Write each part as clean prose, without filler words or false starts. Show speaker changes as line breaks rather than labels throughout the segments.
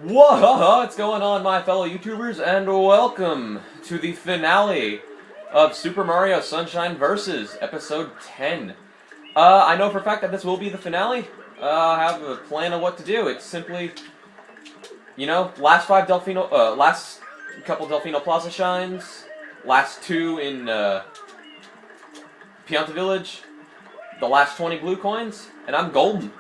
What's going on, my fellow YouTubers, and welcome to the finale of Super Mario Sunshine Versus, Episode 10. I know for a fact that this will be the finale. I have a plan of what to do. It's simply, you know, last couple Delfino Plaza shines, last two in Pianta Village, the last 20 blue coins, and I'm golden.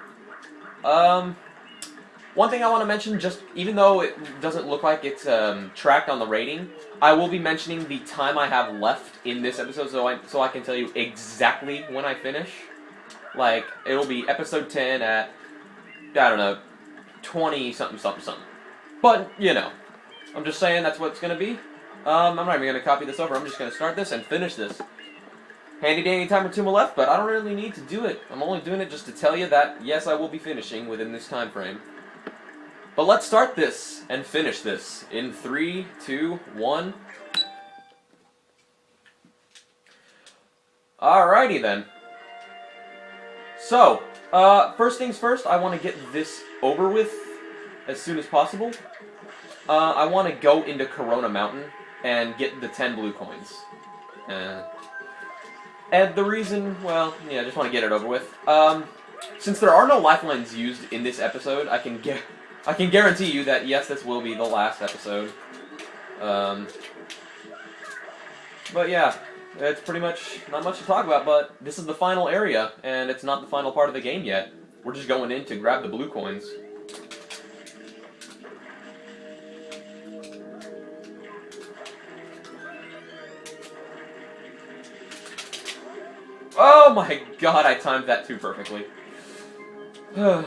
One thing I want to mention, just even though it doesn't look like it's tracked on the rating, I will be mentioning the time I have left in this episode, so I can tell you exactly when I finish. Like, it'll be episode 10 at, I don't know, 20 something something something. But, you know, I'm just saying that's what it's going to be. I'm not even going to copy this over, I'm just going to start this and finish this. Handy dandy timer 2 left, but I don't really need to do it. I'm only doing it just to tell you that, yes, I will be finishing within this time frame. But let's start this and finish this in 3, 2, 1. Alrighty then. So, first things first, I want to get this over with as soon as possible. I want to go into Corona Mountain and get the 10 blue coins. And the reason, well, yeah, I just want to get it over with. Since there are no lifelines used in this episode, I can guarantee you that, yes, this will be the last episode. But yeah, it's pretty much not much to talk about, but this is the final area, and it's not the final part of the game yet. We're just going in to grab the blue coins. Oh my god, I timed that too perfectly. Yeah,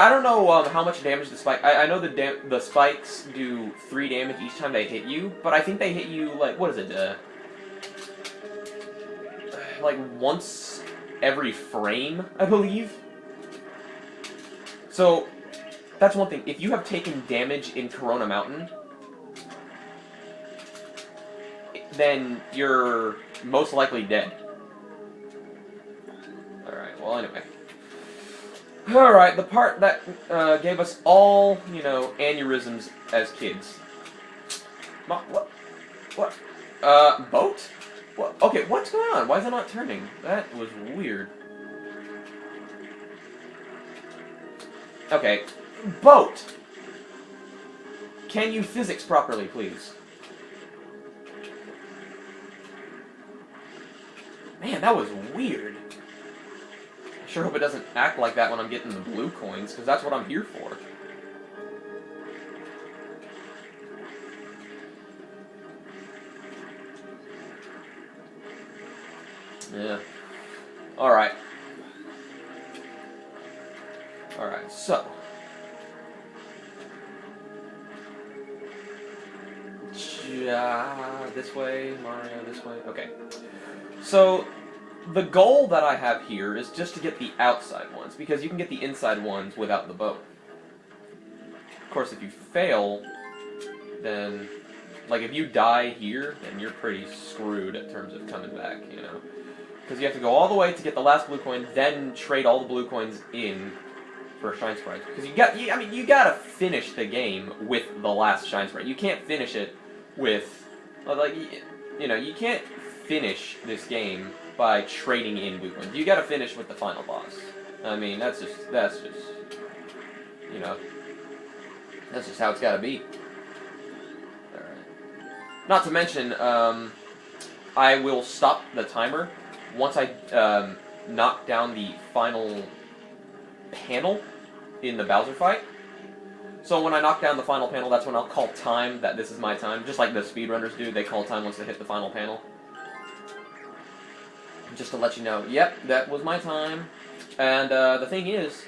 I don't know how much damage the spike... I know the spikes do 3 damage each time they hit you, but I think they hit you, like, what is it, like, once every frame, I believe? So, that's one thing. If you have taken damage in Corona Mountain, then you're most likely dead. Alright, well, anyway. Alright, the part that gave us all, you know, aneurysms as kids. What? Boat? What? Okay, what's going on? Why is it not turning? That was weird. Okay, boat! Can you physics properly, please? Man, that was weird. Sure hope it doesn't act like that when I'm getting the blue coins, because that's what I'm here for. Yeah. Alright. Alright, so. This way, Mario, this way. Okay. So, the goal that I have here is just to get the outside ones, because you can get the inside ones without the boat. Of course, if you fail, then, like, if you die here, then you're pretty screwed in terms of coming back, you know? Because you have to go all the way to get the last blue coin, then trade all the blue coins in for a Shine Sprite. Because you gotta finish the game with the last Shine Sprite. You can't finish it with, like, you know, you can't finish this game by trading in blue coins. You gotta finish with the final boss. I mean, that's just, you know, that's just how it's gotta be. Alright. Not to mention, I will stop the timer once I, knock down the final panel in the Bowser fight. So when I knock down the final panel, that's when I'll call time that this is my time. Just like the speedrunners do, they call time once they hit the final panel. Just to let you know, yep, that was my time. And the thing is,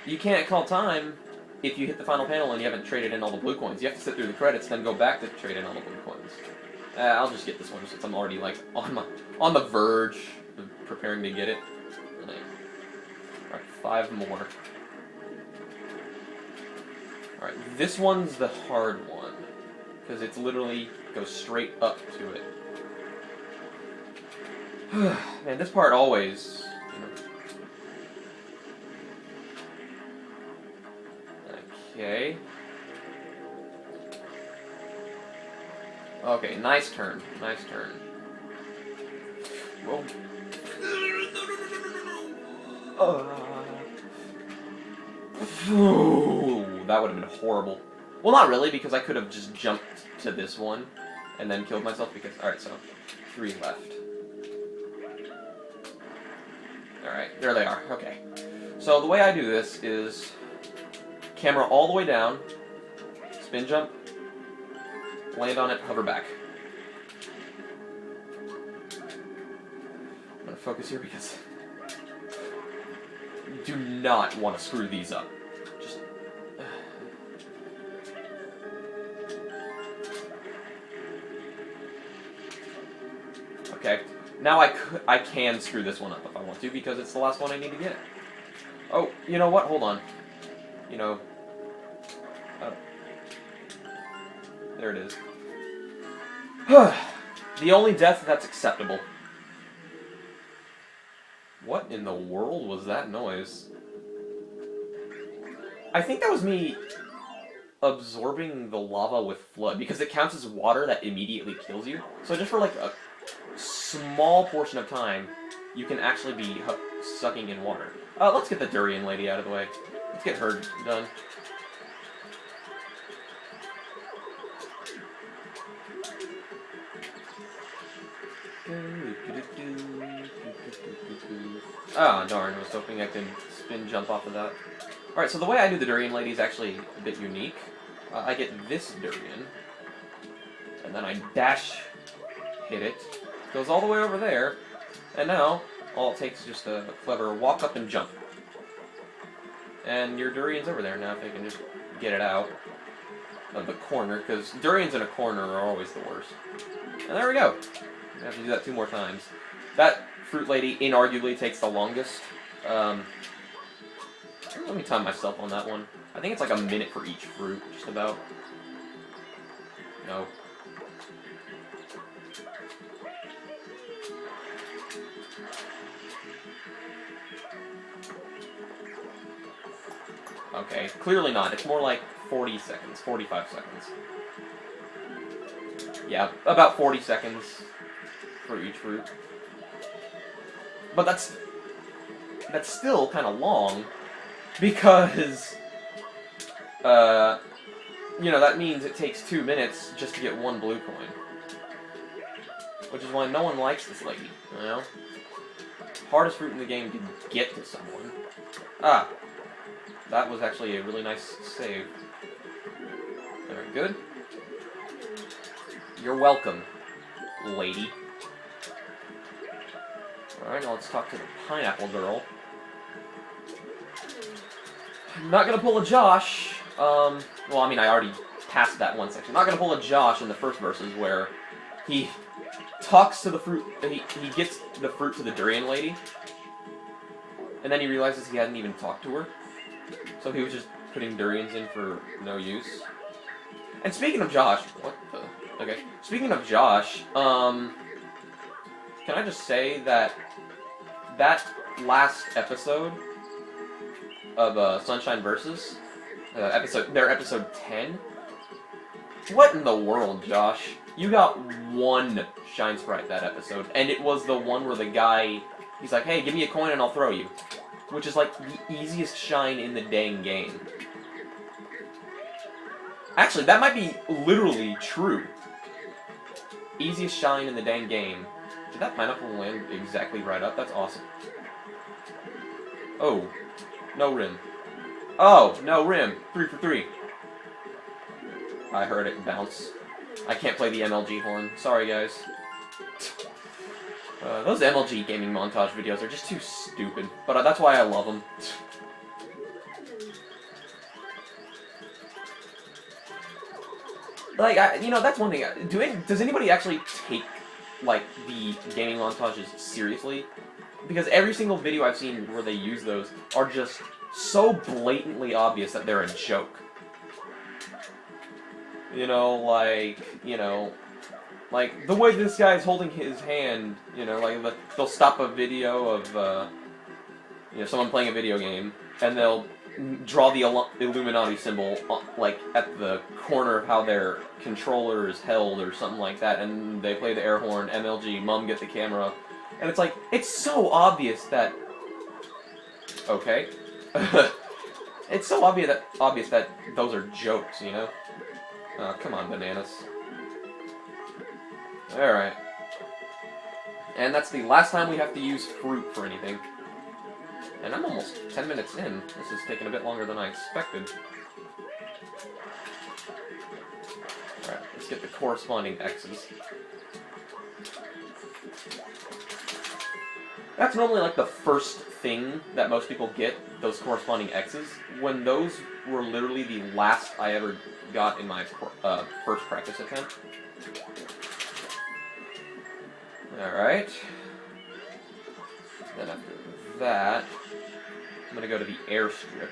you can't call time if you hit the final panel and you haven't traded in all the blue coins. You have to sit through the credits, then go back to trade in all the blue coins. I'll just get this one since I'm already, like, on the verge of preparing to get it. Alright, 5 more. Alright, this one's the hard one, because it's literally goes straight up to it. Man, this part always, you know. Okay. Okay, nice turn. Nice turn. Whoa. That would have been horrible. Well, not really, because I could have just jumped to this one and then killed myself because... Alright, so 3 left. Alright, there they are. Okay. So the way I do this is camera all the way down, spin jump, land on it, hover back. I'm going to focus here because you do not want to screw these up. Just... Okay. Now I can screw this one up if I want to, because it's the last one I need to get. Oh, you know what? Hold on. You know... there it is. The only death that's acceptable. What in the world was that noise? I think that was me absorbing the lava with flood, because it counts as water that immediately kills you. So just for like a small portion of time, you can actually be sucking in water. Let's get the durian lady out of the way. Let's get her done. Oh, darn, I was hoping I could spin jump off of that. Alright, so the way I do the durian lady is actually a bit unique. I get this durian, and then I dash hit it. Goes all the way over there, and now all it takes is just a clever walk up and jump. And your durian's over there now if I can just get it out of the corner, because durians in a corner are always the worst. And there we go. I have to do that 2 more times. That fruit lady inarguably takes the longest. Let me time myself on that one. I think it's like a minute for each fruit, just about. No. Okay, clearly not. It's more like 40 seconds, 45 seconds. Yeah, about 40 seconds for each fruit. But that's still kind of long, because, you know, that means it takes 2 minutes just to get 1 blue coin. Which is why no one likes this lady, you know? Hardest fruit in the game to get to someone. Ah, that was actually a really nice save. Very good. You're welcome, lady. Alright, now let's talk to the pineapple girl. I'm not gonna pull a Josh. Well, I mean, I already passed that one section. Not gonna pull a Josh in the first verses where he talks to the fruit. He gets the fruit to the durian lady, and then he realizes he hadn't even talked to her. So he was just putting durians in for no use. And speaking of Josh, what the? Okay. Speaking of Josh, can I just say that last episode of Sunshine Versus, their episode 10. What in the world, Josh? You got 1 Shine Sprite that episode, and it was the one where the guy, he's like, hey, give me a coin and I'll throw you. Which is like the easiest shine in the dang game. Actually, that might be literally true. Easiest shine in the dang game. Did that pineapple land exactly right up? That's awesome. Oh. No rim. Oh, no rim. 3 for 3. I heard it bounce. I can't play the MLG horn. Sorry, guys. Those MLG gaming montage videos are just too stupid. But that's why I love them. Like, you know, that's one thing. Does anybody actually take, like, the gaming montages seriously? Because every single video I've seen where they use those are just so blatantly obvious that they're a joke. You know, like, the way this guy's holding his hand, you know, like, they'll stop a video of, you know, someone playing a video game, and they'll draw the Illuminati symbol, like, at the corner of how their controller is held or something like that, and they play the air horn, MLG, Mum get the camera, and it's like, it's so obvious that... Okay. It's so obvious that those are jokes, you know? Oh, come on, bananas. Alright. And that's the last time we have to use fruit for anything. And I'm almost 10 minutes in. This is taking a bit longer than I expected. Alright, let's get the corresponding X's. That's normally like the first thing that most people get, those corresponding X's, when those were literally the last I ever got in my first practice attempt. Alright. Then after that, I'm gonna go to the airstrip.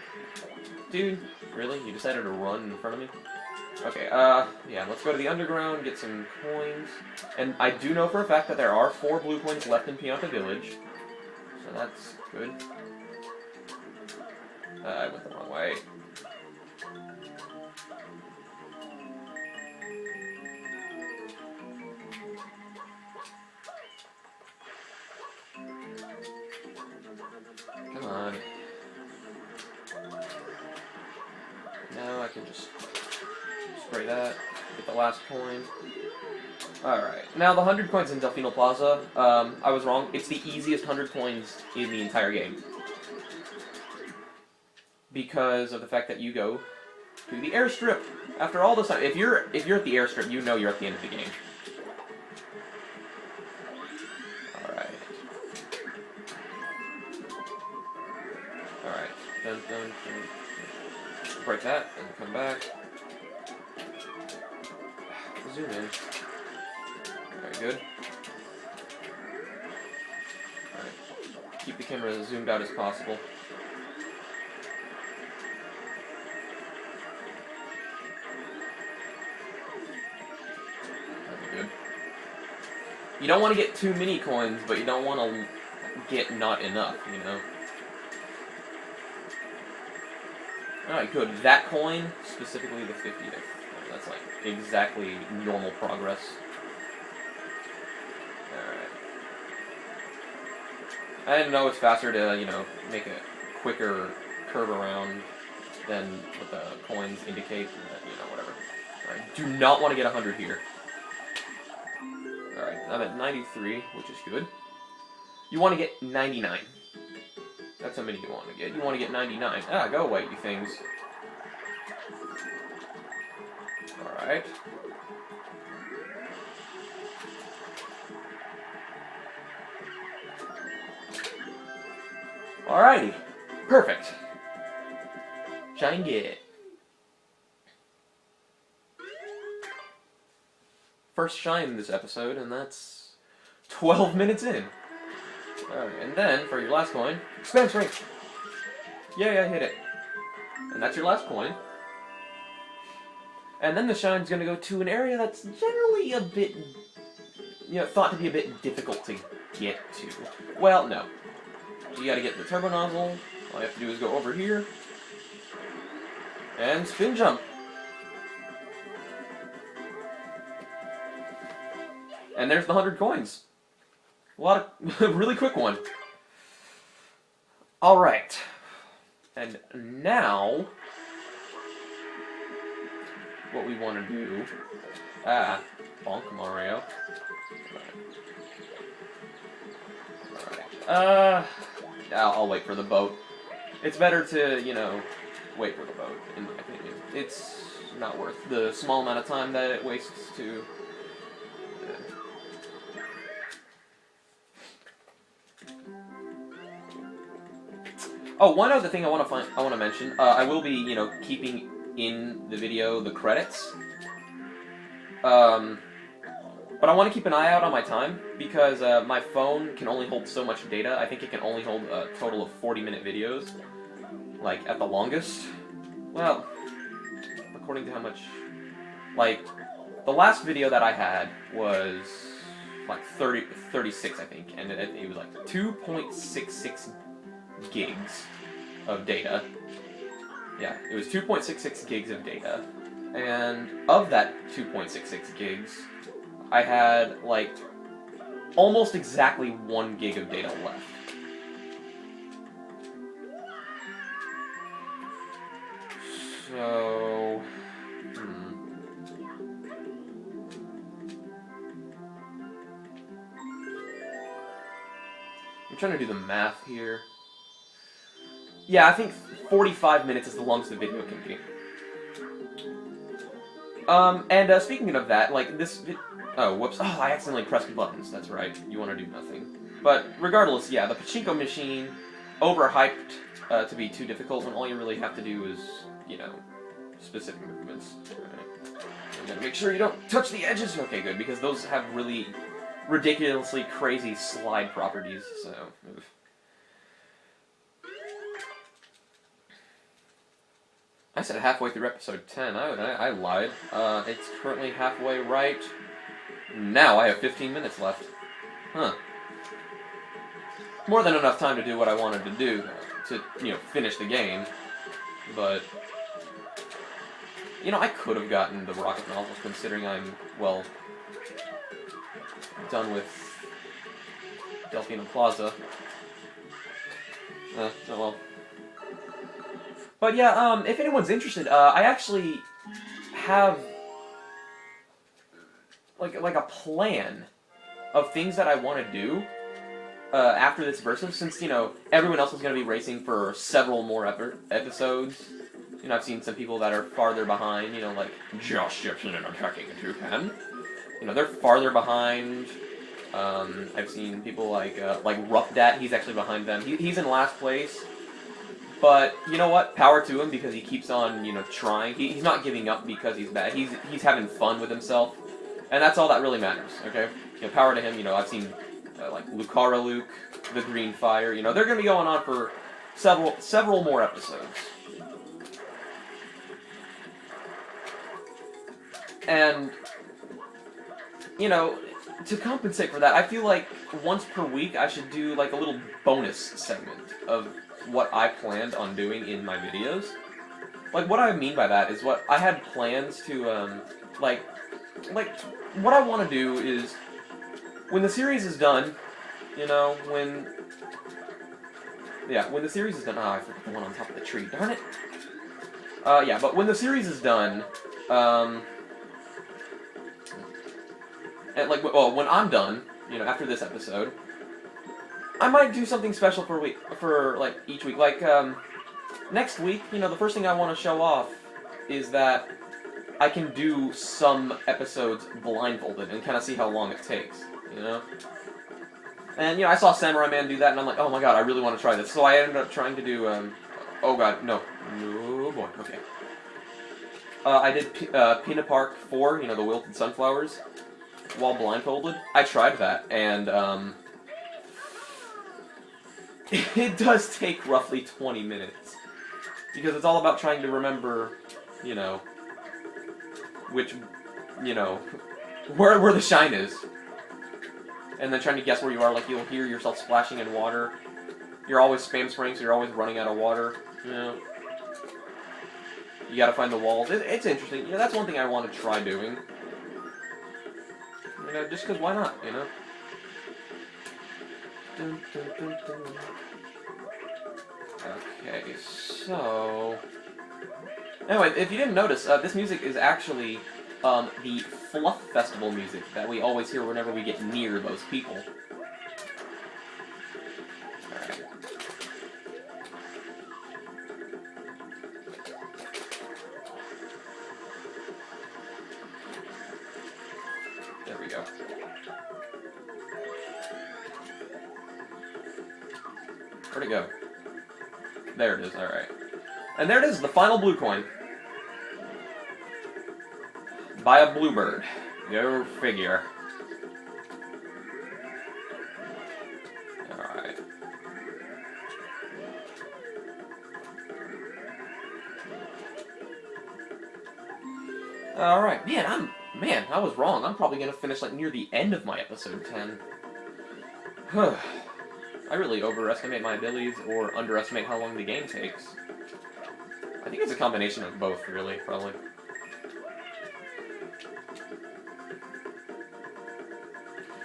Dude, really? You decided to run in front of me? Okay, yeah, let's go to the underground, get some coins. And I do know for a fact that there are 4 blue coins left in Pianta Village. So that's good. I went the wrong way. Come on. Now I can just spray that, get the last coin. Alright, now the 100 coins in Delfino Plaza, I was wrong. It's the easiest 100 coins in the entire game. Because of the fact that you go to the airstrip. After all this time, if you're at the airstrip, you know you're at the end of the game. Alright. Alright. Dun, dun, dun. Break that, and come back. Zoom in. Very good. Alright. Keep the camera as zoomed out as possible. That'd be good. You don't want to get too many coins, but you don't want to get not enough, you know? Alright, good. That coin, specifically the 50th. That's like exactly normal progress. Alright. I didn't know it's faster to, you know, make a quicker curve around than what the coins indicate. You know, whatever. Alright, do not want to get 100 here. Alright, I'm at 93, which is good. You want to get 99. That's how many you want to get. You want to get 99. Ah, go away, you things. Alright. Alrighty. Perfect. Shine get. First shine this episode, and that's 12 minutes in. Alright, and then, for your last coin, expense rate. Yeah, I hit it. And that's your last coin. And then the shine's gonna go to an area that's generally a bit, you know, thought to be a bit difficult to get to. Well, no. You gotta get the turbo nozzle. All you have to do is go over here. And spin jump. And there's the 100 coins. A lot of, really quick one. Alright. And now, what we want to do, bonk Mario. Alright. I'll wait for the boat. It's better to, you know, wait for the boat, in my opinion. It's not worth the small amount of time that it wastes to... Oh, one other thing I want to mention. I will be, you know, keeping in the video the credits. But I want to keep an eye out on my time because my phone can only hold so much data. I think it can only hold a total of 40-minute videos, like at the longest. Well, according to how much, like, the last video that I had was like 36, I think, and it was like 2.66 gigs of data. Yeah, it was 2.66 gigs of data. And of that 2.66 gigs, I had, like, almost exactly 1 gig of data left. So... I'm trying to do the math here. Yeah, I think 45 minutes is the longest the video can be. And speaking of that, like, this... Oh, whoops. Oh, I accidentally pressed buttons. That's right. You want to do nothing. But regardless, yeah, the pachinko machine, overhyped to be too difficult when all you really have to do is, you know, specific movements. Right. I'm gonna make sure you don't touch the edges. Okay, good, because those have really ridiculously crazy slide properties, so... Oof. I said halfway through episode 10. I lied. It's currently halfway right now. I have 15 minutes left. Huh. More than enough time to do what I wanted to do, to, you know, finish the game. But, you know, I could have gotten the rocket novels, considering I'm, well, done with Delphina Plaza. Oh well. But yeah, if anyone's interested, I actually have like a plan of things that I want to do after this versus, since, you know, everyone else is going to be racing for several more episodes. You know, I've seen some people that are farther behind, you know, like Josh Jepson and Attacking in Japan. You know, they're farther behind. I've seen people like Rupdat, he's actually behind them. He's in last place. But, you know what? Power to him, because he keeps on, you know, trying. He's not giving up because he's bad. He's having fun with himself. And that's all that really matters, okay? You know, power to him. You know, I've seen, like, Lucara Luke, the Green Fire. You know, they're going to be going on for several more episodes. And, you know, to compensate for that, I feel like once per week I should do, like, a little bonus segment of what I planned on doing in my videos. Like, what I mean by that is what I had plans to, like, what I want to do is, when the series is done, you know, when the series is done, I forgot the one on top of the tree, darn it! Yeah, but when the series is done, and, like, well, when I'm done, you know, after this episode, I might do something special for like, each week. Like, next week, you know, the first thing I want to show off is that I can do some episodes blindfolded and kind of see how long it takes, you know? And, you know, I saw Samurai Man do that, and I'm like, oh my god, I really want to try this. So I ended up trying to do, oh god, no. Oh boy, okay. I did Peanut Park 4, you know, the Wilted Sunflowers, while blindfolded. I tried that, and, it does take roughly 20 minutes. Because it's all about trying to remember, you know, which, you know, where the shine is. And then trying to guess where you are, like, you'll hear yourself splashing in water. You're always spam spraying, so you're always running out of water, you know. You gotta find the walls. It's interesting. You know, that's one thing I want to try doing. You know, just because why not, you know? Dun, dun, dun, dun. Okay, so... Anyway, if you didn't notice, this music is actually the Fluff Festival music that we always hear whenever we get near those people. Alright. There we go. Where'd it go? There it is, alright. And there it is, the final blue coin. By a bluebird. Go figure. Alright. Alright, man, I was wrong. I'm probably gonna finish, like, near the end of my episode 10. I really overestimate my abilities or underestimate how long the game takes. I think it's a combination of both, really, probably.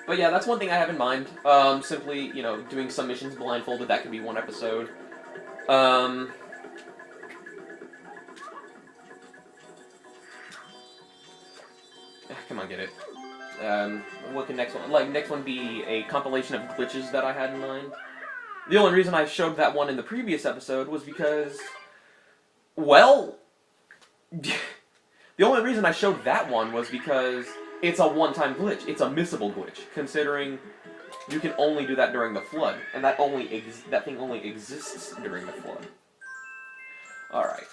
But yeah, that's one thing I have in mind. Simply, you know, doing some missions blindfolded, that could be one episode. Come on, get it. What can next one? Like, next one be a compilation of glitches that I had in mind. The only reason I showed that one in the previous episode was because, well, the only reason I showed that one was because it's a one-time glitch. It's a missable glitch, considering you can only do that during the flood, and that thing only exists during the flood. Alright.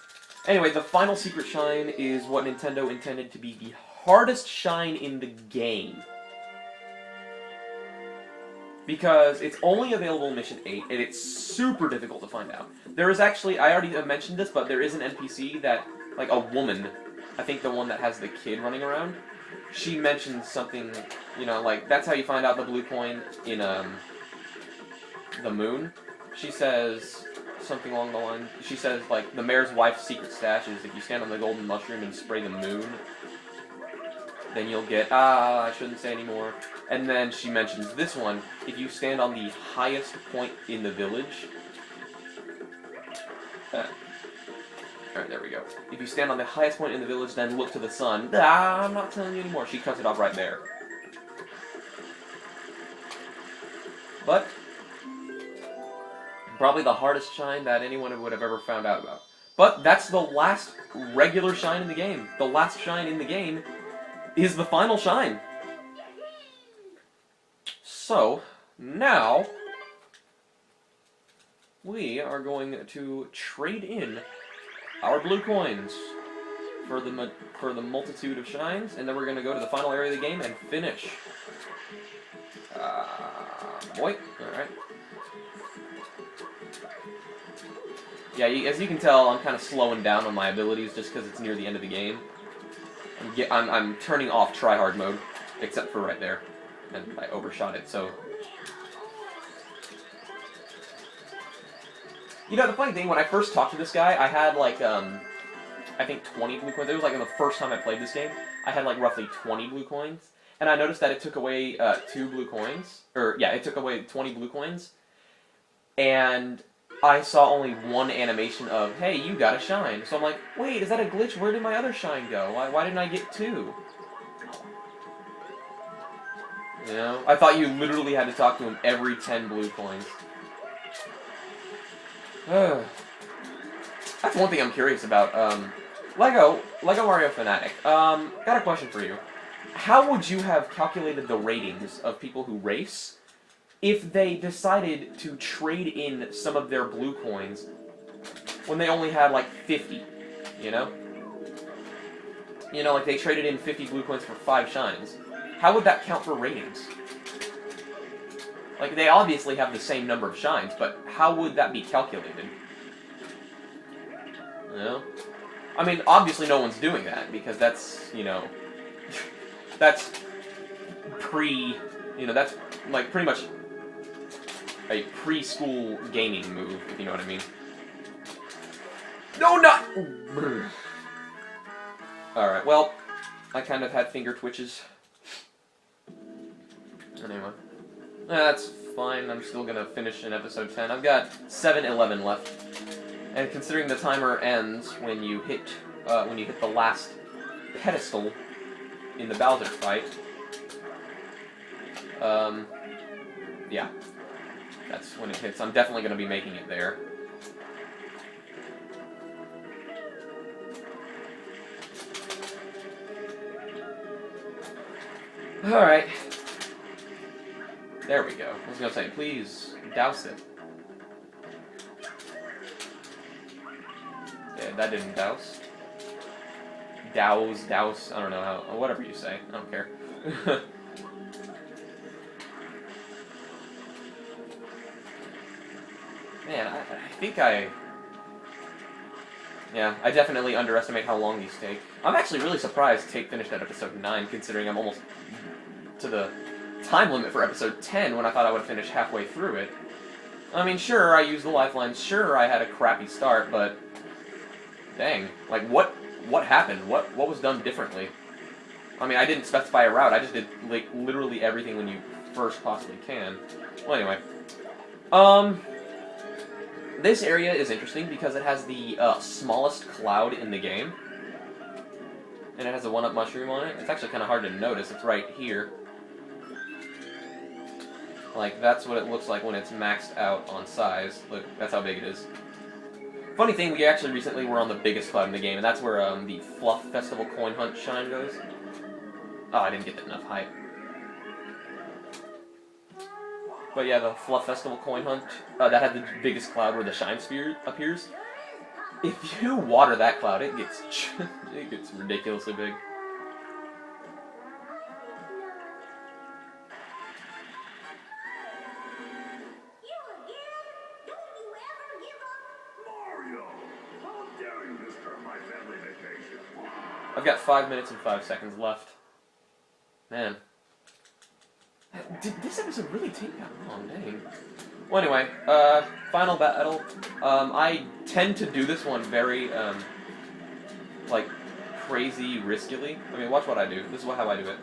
Anyway, the final secret shine is what Nintendo intended to be the hardest shine in the game. Because it's only available in Mission 8, and it's super difficult to find out. There is actually, I already mentioned this, but there is an NPC that, like a woman, I think the one that has the kid running around, she mentions something, you know, like, that's how you find out the blue coin in, the moon. She says something along the line, she says, like, the mayor's wife's secret stash is if you stand on the golden mushroom and spray the moon, then you'll get, I shouldn't say anymore. And then she mentions this one, if you stand on the highest point in the village, alright, there we go. If you stand on the highest point in the village, then look to the sun. I'm not telling you anymore. She cuts it off right there. But probably the hardest shine that anyone would have ever found out about. But that's the last regular shine in the game. The last shine in the game is the final shine. So, now we are going to trade in our blue coins for the multitude of shines, and then we're going to go to the final area of the game and finish. Boy, alright. Yeah, as you can tell, I'm kind of slowing down on my abilities just because it's near the end of the game. I'm turning off tryhard mode, except for right there, and I overshot it, so... You know, the funny thing, when I first talked to this guy, I had, like, I think 20 blue coins. It was, like, the first time I played this game, I had, like, roughly 20 blue coins. And I noticed that it took away 2 blue coins. Or, yeah, it took away 20 blue coins. And I saw only one animation of, hey, you got a shine. So I'm like, wait, is that a glitch? Where did my other shine go? Why didn't I get 2? You know? I thought you literally had to talk to him every 10 blue coins. That's one thing I'm curious about. Lego Mario Fanatic. Got a question for you. How would you have calculated the ratings of people who race if they decided to trade in some of their blue coins when they only had like 50? You know? You know, like they traded in 50 blue coins for 5 shines. How would that count for ratings? Like, they obviously have the same number of shines, but how would that be calculated? You know? I mean, obviously no one's doing that, because that's, you know... that's you know, that's, like, pretty much a preschool gaming move, if you know what I mean. No, not... Alright, well, I kind of had finger twitches. Anyway. That's fine, I'm still gonna finish in episode 10. I've got 7-11 left. And considering the timer ends when you hit the last pedestal in the Bowser fight, yeah, that's when it hits. I'm definitely gonna be making it there. Alright. There we go. I was gonna say, please douse it. Yeah, that didn't douse. Douse, I don't know how, whatever you say, I don't care. Man, I think yeah, I definitely underestimate how long these take. I'm actually really surprised Tate finished at episode 9, considering I'm almost to the time limit for episode 10 when I thought I would finish halfway through it. I mean, sure, I used the lifelines, sure, I had a crappy start, but Dang. Like, what happened? What was done differently? I mean, I didn't specify a route. I just did, like, literally everything when you first possibly can. Well, anyway. This area is interesting because it has the smallest cloud in the game. And it has a 1-up mushroom on it. It's actually kind of hard to notice. It's right here. Like, that's what it looks like when it's maxed out on size. Look, that's how big it is. Funny thing, we actually recently were on the biggest cloud in the game, and that's where the Fluff Festival Coin Hunt shine goes. Oh, I didn't get enough hype. But yeah, the Fluff Festival Coin Hunt, that had the biggest cloud where the shine sphere appears. If you water that cloud, it gets ridiculously big. I've got 5 minutes and 5 seconds left. Man. Did this episode really take that long? Dang. Well, anyway, final battle. I tend to do this one very, like, crazy riskily. I mean, watch what I do. This is how I do it.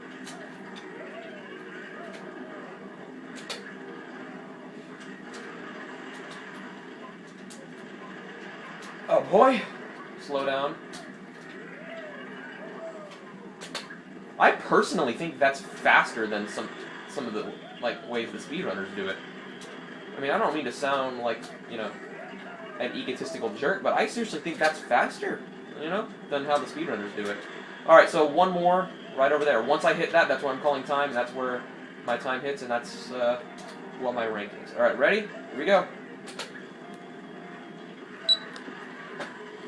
Oh boy. Slow down. I personally think that's faster than some of the ways the speedrunners do it. I mean, I don't mean to sound like, you know, an egotistical jerk, but I seriously think that's faster, you know, than how the speedrunners do it. Alright, so one more right over there. Once I hit that, that's where I'm calling time, that's where my time hits, and that's what my rank is. Alright, ready? Here we go.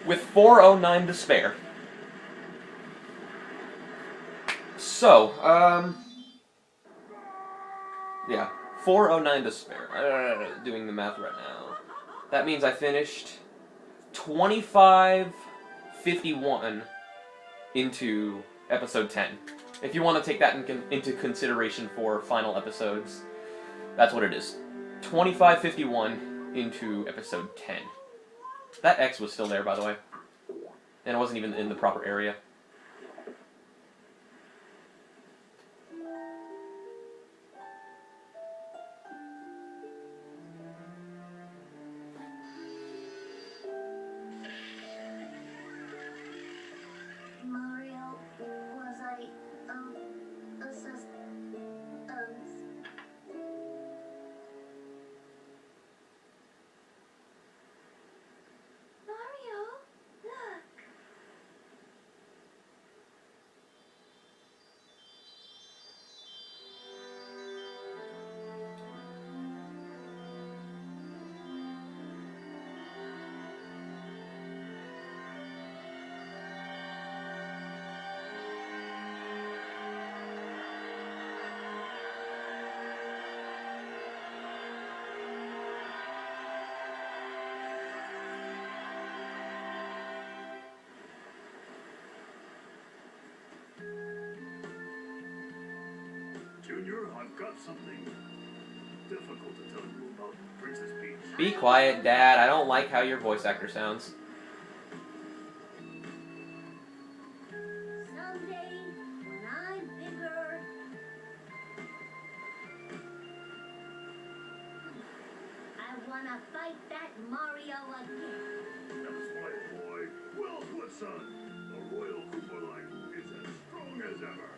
With 4:09 to spare. So, yeah, 4:09 to spare. Doing the math right now. That means I finished 25:51 into episode 10. If you want to take that into consideration for final episodes, that's what it is. 25:51 into episode 10. That X was still there, by the way. And it wasn't even in the proper area.
Junior, I've got something difficult to tell you about Princess Peach.
Be quiet, Dad. I don't like how your voice actor sounds.
Someday, when I'm bigger, I wanna fight that Mario again.
That's right, boy. Well put, son. The Royal Koopa line is as strong as ever.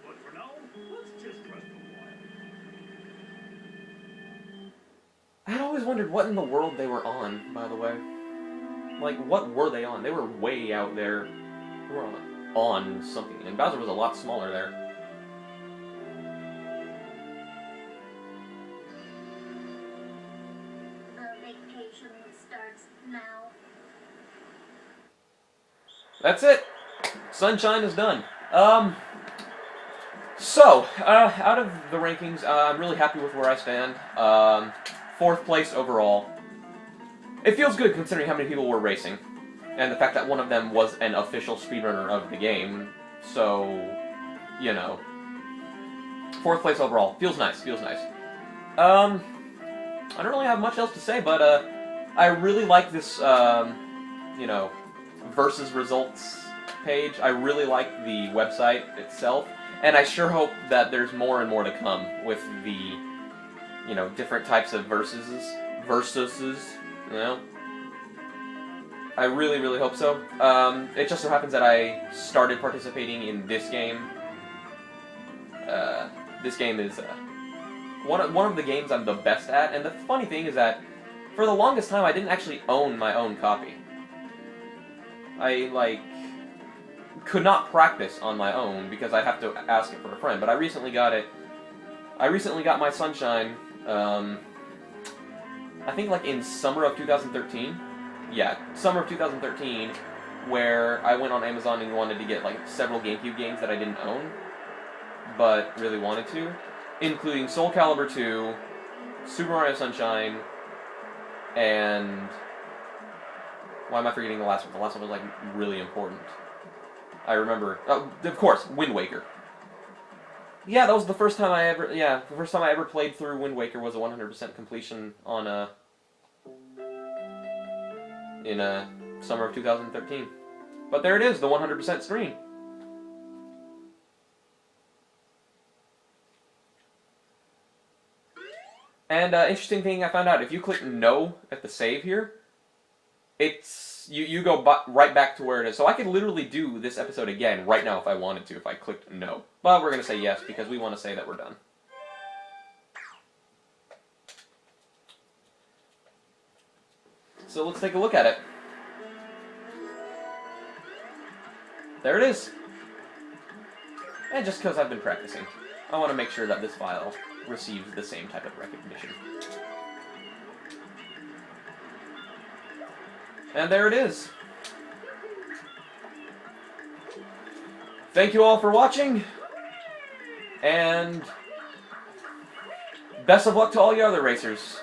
But for now, let's just rest a while.
I had always wondered what in the world they were on, by the way. Like, what were they on? They were way out there. They were on something. And Bowser was a lot smaller there.
The vacation starts now.
That's it. Sunshine is done. So, out of the rankings, I'm really happy with where I stand. 4th place overall. It feels good considering how many people were racing. And the fact that one of them was an official speedrunner of the game. So, you know. 4th place overall. Feels nice, feels nice. I don't really have much else to say, but, I really like this, you know, versus results page. I really like the website itself, and I sure hope that there's more and more to come with the, you know, different types of versuses, you know. I really, really hope so. It just so happens that I started participating in this game. This game is one of the games I'm the best at, and the funny thing is that for the longest time I didn't actually own my own copy. I, like, could not practice on my own because I'd have to ask it for a friend, but I recently got it. I recently got my Sunshine, I think like in summer of 2013. Yeah, summer of 2013, where I went on Amazon and wanted to get like several GameCube games that I didn't own, but really wanted to, including Soul Calibur 2, Super Mario Sunshine, and why am I forgetting the last one? The last one was like really important. I remember, of course, Wind Waker. Yeah, that was the first time I ever. Yeah, the first time I ever played through Wind Waker was a 100% completion on in summer of 2013. But there it is, the 100% screen. And interesting thing I found out: if you click no at the save here, it's you go right back to where it is. So I could literally do this episode again right now if I wanted to, if I clicked no. But we're gonna say yes because we want to say that we're done. So let's take a look at it. There it is. And just because I've been practicing, I want to make sure that this file receives the same type of recognition. And there it is. Thank you all for watching, and best of luck to all you other racers.